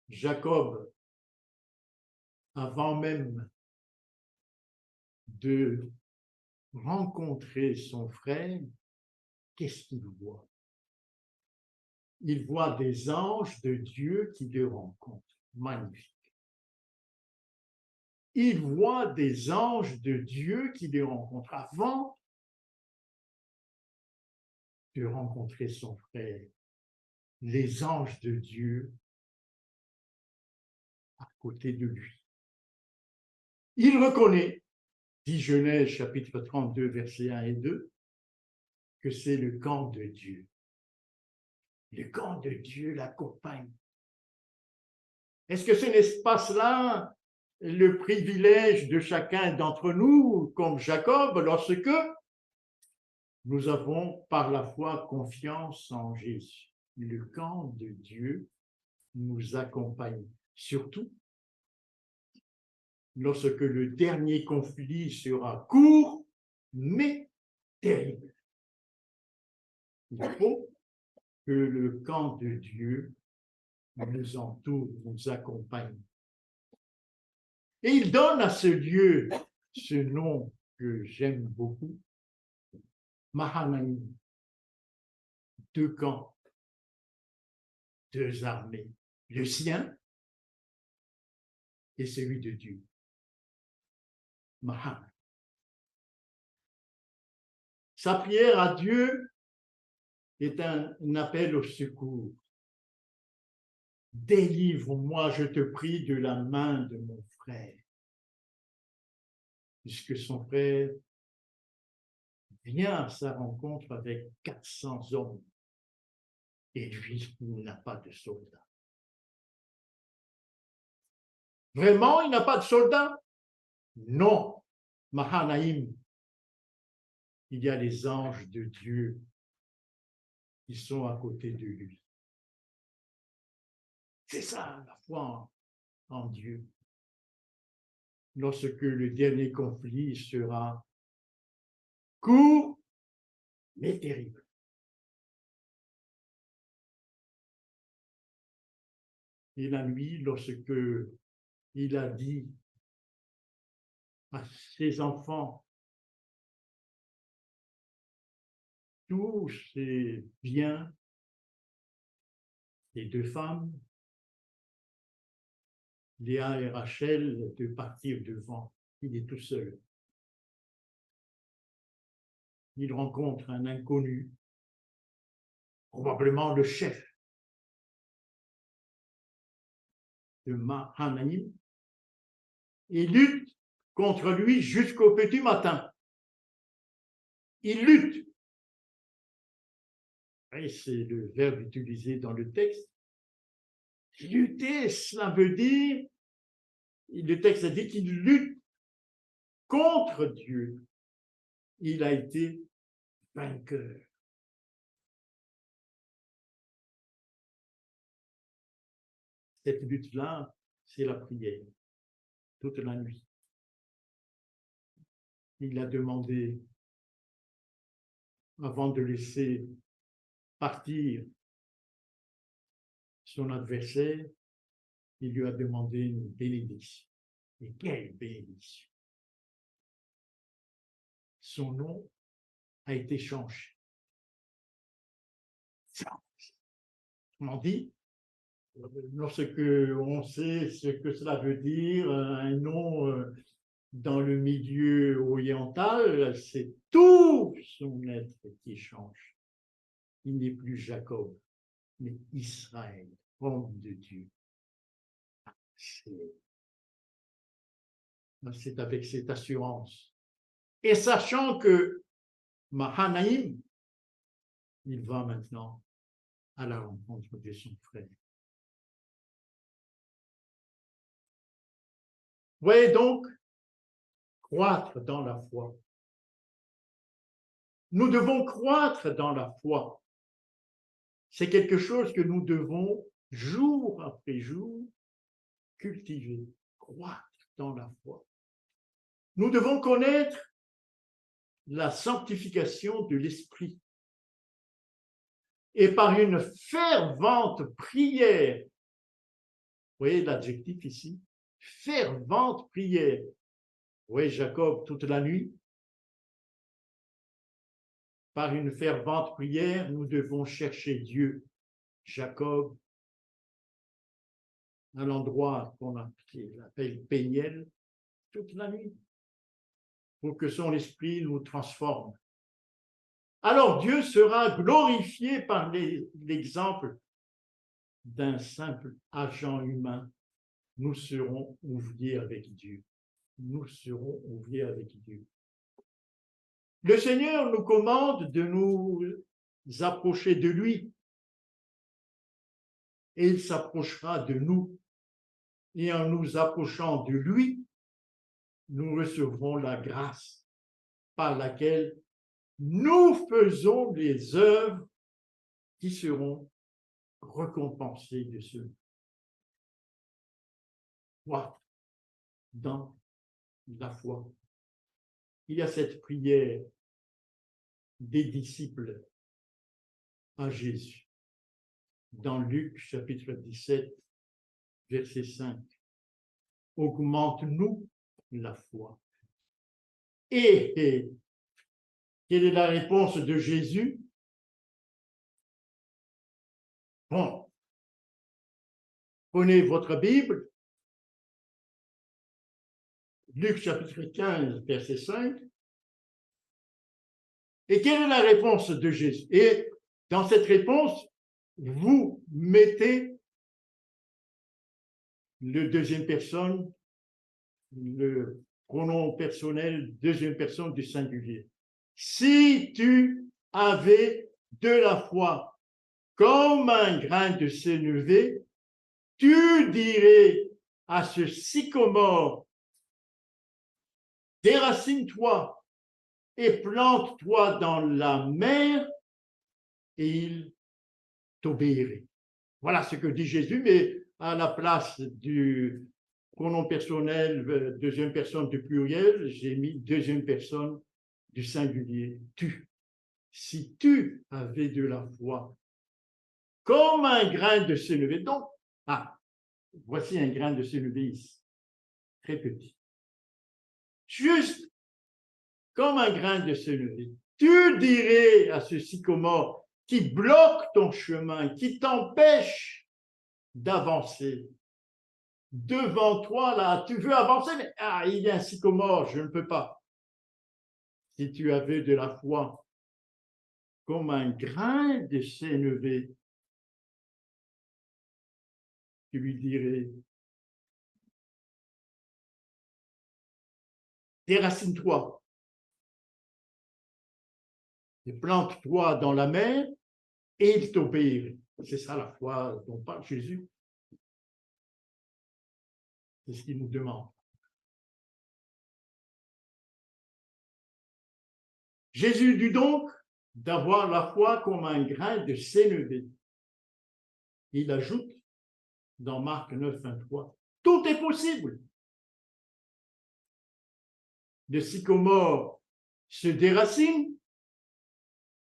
Jacob, avant même de rencontrer son frère, qu'est-ce qu'il voit? Il voit des anges de Dieu qui le rencontrent. Magnifique. Il voit des anges de Dieu qui le rencontrent avant de rencontrer son frère. Les anges de Dieu à côté de lui. Il reconnaît, dit Genèse chapitre 32, versets 1 et 2, que c'est le camp de Dieu. Le camp de Dieu l'accompagne. Est-ce que ce n'est pas cela le privilège de chacun d'entre nous, comme Jacob, lorsque nous avons par la foi confiance en Jésus? Le camp de Dieu nous accompagne, surtout lorsque le dernier conflit sera court, mais terrible. Il faut que le camp de Dieu nous entoure, nous accompagne. Et il donne à ce lieu ce nom que j'aime beaucoup, Mahanaïm, deux camps, deux armées, le sien et celui de Dieu. Mahanaïm. Sa prière à Dieu est un appel au secours. Délivre-moi, je te prie, de la main de mon frère. Puisque son frère vient à sa rencontre avec 400 hommes et lui, il n'a pas de soldats. Vraiment, il n'a pas de soldats? Non. Mahanaïm, il y a les anges de Dieu qui sont à côté de lui. C'est ça, la foi en Dieu. Lorsque le dernier conflit sera court, mais terrible. Et la nuit, lorsque il a dit à ses enfants, tous ses biens, les deux femmes, Léa et Rachel, de partir devant. Il est tout seul. Il rencontre un inconnu, probablement le chef de Mahanaïm, et lutte contre lui jusqu'au petit matin. Il lutte. Et c'est le verbe utilisé dans le texte. Lutter, cela veut dire, le texte a dit qu'il lutte contre Dieu. Il a été vainqueur. Cette lutte-là, c'est la prière, toute la nuit. Il a demandé, avant de laisser partir son adversaire, il lui a demandé une bénédiction. Et quelle bénédiction! Son nom a été changé. Autrement dit, lorsque on sait ce que cela veut dire, un nom dans le milieu oriental, c'est tout son être qui change. Il n'est plus Jacob, mais Israël, homme de Dieu. C'est avec cette assurance. Et sachant que Mahanaïm, il va maintenant à la rencontre de son frère. Voyez donc, croître dans la foi. Nous devons croître dans la foi. C'est quelque chose que nous devons, jour après jour, cultiver, croître dans la foi. Nous devons connaître la sanctification de l'esprit. Et par une fervente prière, vous voyez l'adjectif ici, fervente prière. Vous voyez Jacob toute la nuit. Par une fervente prière, nous devons chercher Dieu. Jacob, à l'endroit qu'on appelle Péniel, toute la nuit, pour que son esprit nous transforme. Alors Dieu sera glorifié par l'exemple d'un simple agent humain. Nous serons ouvriers avec Dieu. Nous serons ouvriers avec Dieu. Le Seigneur nous commande de nous approcher de lui et il s'approchera de nous. Et en nous approchant de lui, nous recevrons la grâce par laquelle nous faisons les œuvres qui seront récompensées de ce foi dans la foi. Il y a cette prière des disciples à Jésus dans Luc chapitre 17, verset 5. Augmente-nous la foi. Et quelle est la réponse de Jésus? Bon, prenez votre Bible, Luc chapitre 15, verset 5. Et quelle est la réponse de Jésus? Et dans cette réponse, vous mettez le deuxième personne, le pronom personnel, deuxième personne du singulier. Si tu avais de la foi comme un grain de sénévé, tu dirais à ce sycomore, déracine-toi et plante-toi dans la mer, et il t'obéirait. Voilà ce que dit Jésus, mais à la place du pronom personnel, deuxième personne du pluriel, j'ai mis deuxième personne du singulier, tu. Si tu avais de la foi, comme un grain de sénévé, donc, voici un grain de sénévé ici, très petit. Juste comme un grain de sénévé. Tu dirais à ce sycomore qui bloque ton chemin, qui t'empêche d'avancer. Devant toi, là, tu veux avancer, mais il y a un sycomore, je ne peux pas. Si tu avais de la foi comme un grain de sénévé, tu lui dirais, déracine-toi et plante-toi dans la mer et il t'obéirait. C'est ça la foi dont parle Jésus. C'est ce qu'il nous demande. Jésus dit donc d'avoir la foi comme un grain de sénévé. Il ajoute dans Marc 9, 23, tout est possible. Le sycomore se déracine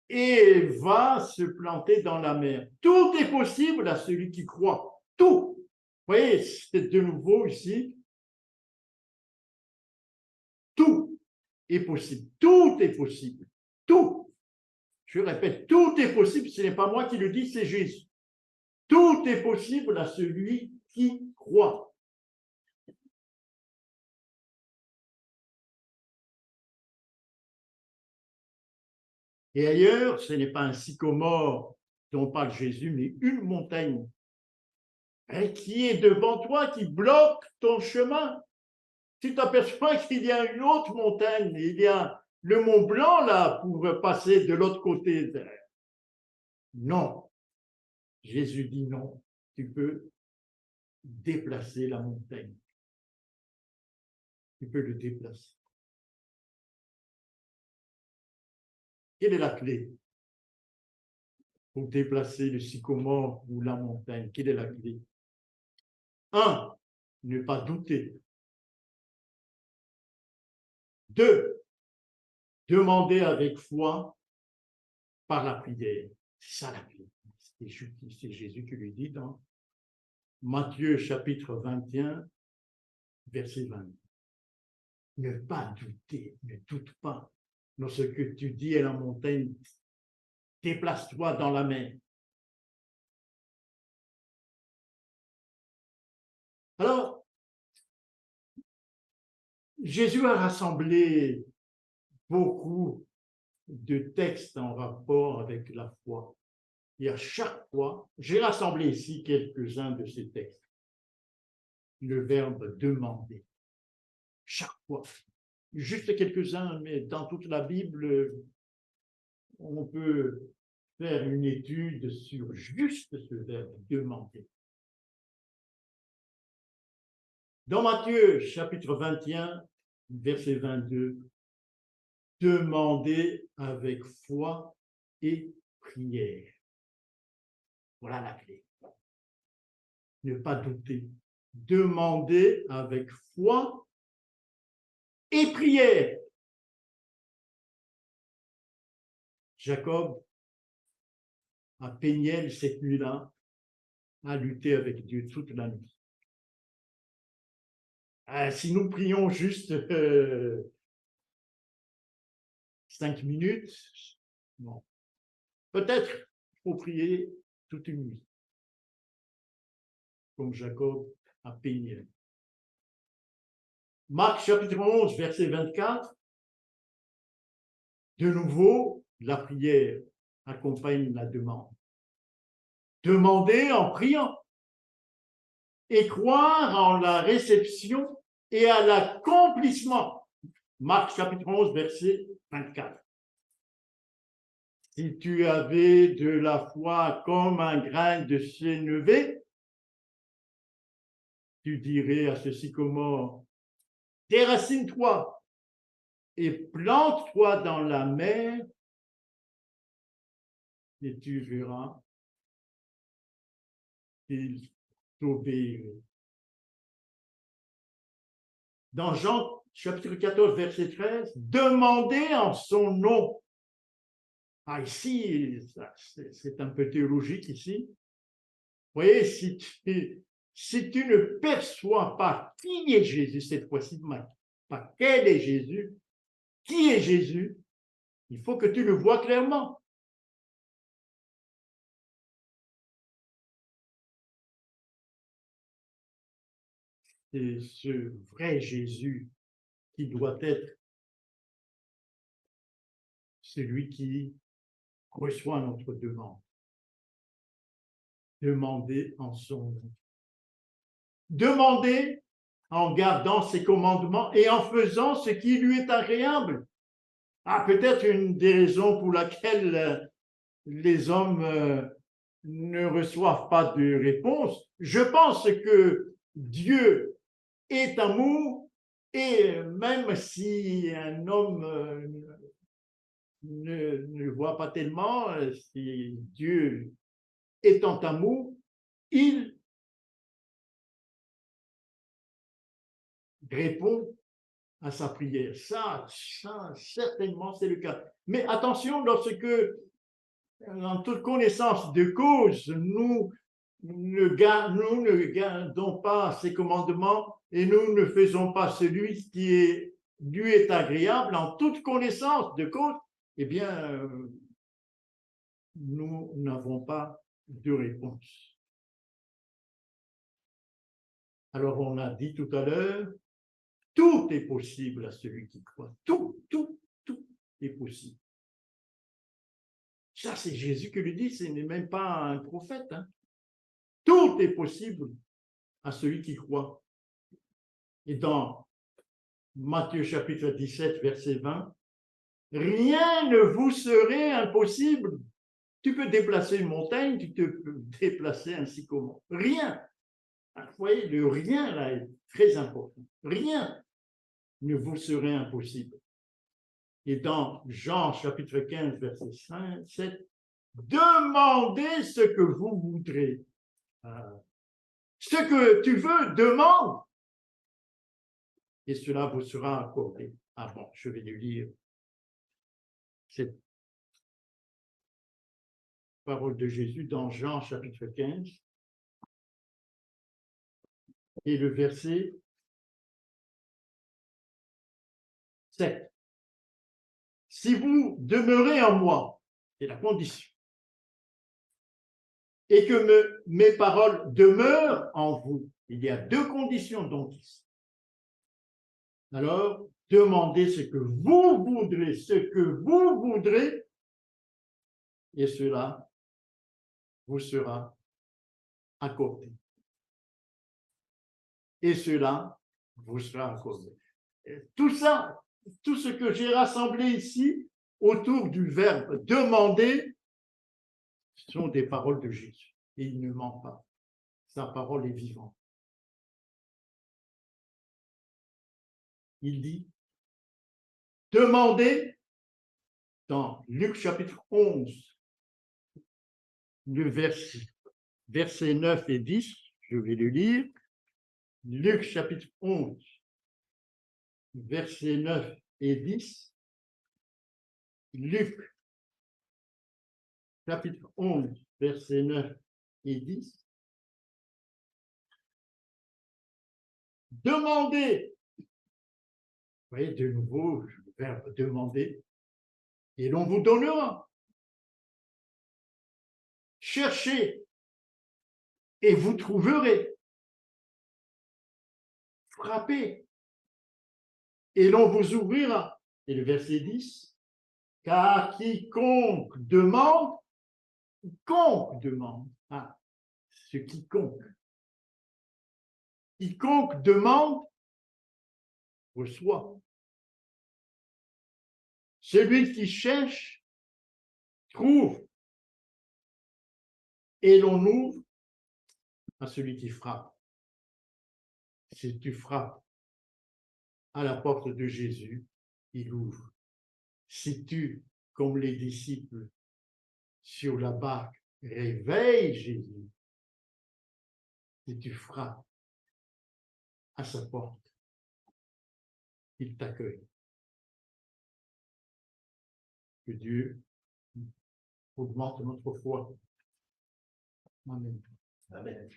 et va se planter dans la mer. Tout est possible à celui qui croit. Tout. Vous voyez, c'est de nouveau ici. Tout est possible. Tout est possible. Tout. Je répète, tout est possible. Ce n'est pas moi qui le dis, c'est Jésus. Tout est possible à celui qui croit. Et ailleurs, ce n'est pas un sycomore dont parle Jésus, mais une montagne qui est devant toi, qui bloque ton chemin. Tu t'aperçois qu'il y a une autre montagne, il y a le Mont Blanc là pour passer de l'autre côté. Non, Jésus dit non, tu peux déplacer la montagne. Tu peux le déplacer. Quelle est la clé pour déplacer le sycomore ou la montagne? Quelle est la clé? 1. ne pas douter. 2, demander avec foi par la prière. C'est ça la prière. C'est Jésus qui lui dit dans Matthieu chapitre 21, verset 20. Ne pas douter, ne doute pas. Lorsque tu dis à la montagne, déplace-toi dans la mer. Alors, Jésus a rassemblé beaucoup de textes en rapport avec la foi. Et à chaque fois, j'ai rassemblé ici quelques-uns de ces textes. Le verbe demander. Chaque fois. Juste quelques-uns, mais dans toute la Bible, on peut faire une étude sur juste ce verbe demander. Dans Matthieu, chapitre 21, verset 22, demandez avec foi et prière. Voilà la clé. Ne pas douter. Demandez avec foi et prière. Jacob, à Péniel, cette nuit-là, a lutté avec Dieu toute la nuit. Si nous prions juste 5 minutes, non. Peut-être il faut prier toute une nuit, comme Jacob à Péniel. Marc chapitre 11, verset 24, de nouveau, la prière accompagne la demande. Demandez en priant et croire en la réception et à l'accomplissement. Marc chapitre 11, verset 24. Si tu avais de la foi comme un grain de sénévé, tu dirais à ce sycomore, déracine-toi et plante-toi dans la mer, et tu verras qu'il t'obéirait. Dans Jean chapitre 14, verset 13, demandez en son nom. Ici, c'est un peu théologique ici. Vous voyez, si tu ne perçois pas qui est Jésus, cette fois-ci, pas quel est Jésus, qui est Jésus, il faut que tu le vois clairement. C'est ce vrai Jésus qui doit être celui qui reçoit notre demande. Demandez en son nom. Demandez en gardant ses commandements et en faisant ce qui lui est agréable. Peut-être une des raisons pour laquelle les hommes ne reçoivent pas de réponse. Je pense que Dieu est amour et même si un homme ne voit pas tellement, si Dieu étant amour, il répond à sa prière. Ça certainement, c'est le cas. Mais attention, lorsque, en toute connaissance de cause, nous ne gardons pas ses commandements et nous ne faisons pas celui qui lui est agréable, en toute connaissance de cause, eh bien, nous n'avons pas de réponse. Alors, on a dit tout à l'heure, tout est possible à celui qui croit. Tout est possible. Ça, c'est Jésus qui le dit, ce n'est même pas un prophète. Tout est possible à celui qui croit. Et dans Matthieu chapitre 17, verset 20, rien ne vous serait impossible. Tu peux déplacer une montagne, tu peux déplacer un sycomore. Rien. Vous voyez, le rien là est très important. Rien ne vous serait impossible. Et dans Jean chapitre 15, verset 5, 7, demandez ce que vous voudrez. Ce que tu veux, demande et cela vous sera accordé. Ah bon, je vais lui lire cette parole de Jésus dans Jean chapitre 15 et le verset 7. Si vous demeurez en moi, c'est la condition, et que mes paroles demeurent en vous, il y a deux conditions donc ici. Alors, demandez ce que vous voudrez, et cela vous sera accordé. Et cela vous sera accordé. Tout ça, tout ce que j'ai rassemblé ici autour du verbe demander, sont des paroles de Jésus. Et il ne ment pas. Sa parole est vivante. Il dit, demandez, dans Luc chapitre 11, le verset 9 et 10, je vais le lire. Luc chapitre 11, versets 9 et 10. Luc chapitre 11, versets 9 et 10. Demandez. Vous voyez, de nouveau, le verbe demander. Et l'on vous donnera. Cherchez et vous trouverez. Frappez et l'on vous ouvrira. Et le verset 10. Car quiconque demande, ah, ce quiconque demande, reçoit. Celui qui cherche, trouve. Et l'on ouvre à celui qui frappe. Si tu frappes à la porte de Jésus, il ouvre. Si tu, comme les disciples sur la barque, réveilles Jésus, si tu frappes à sa porte, il t'accueille. Que Dieu augmente notre foi. Amen. Amen.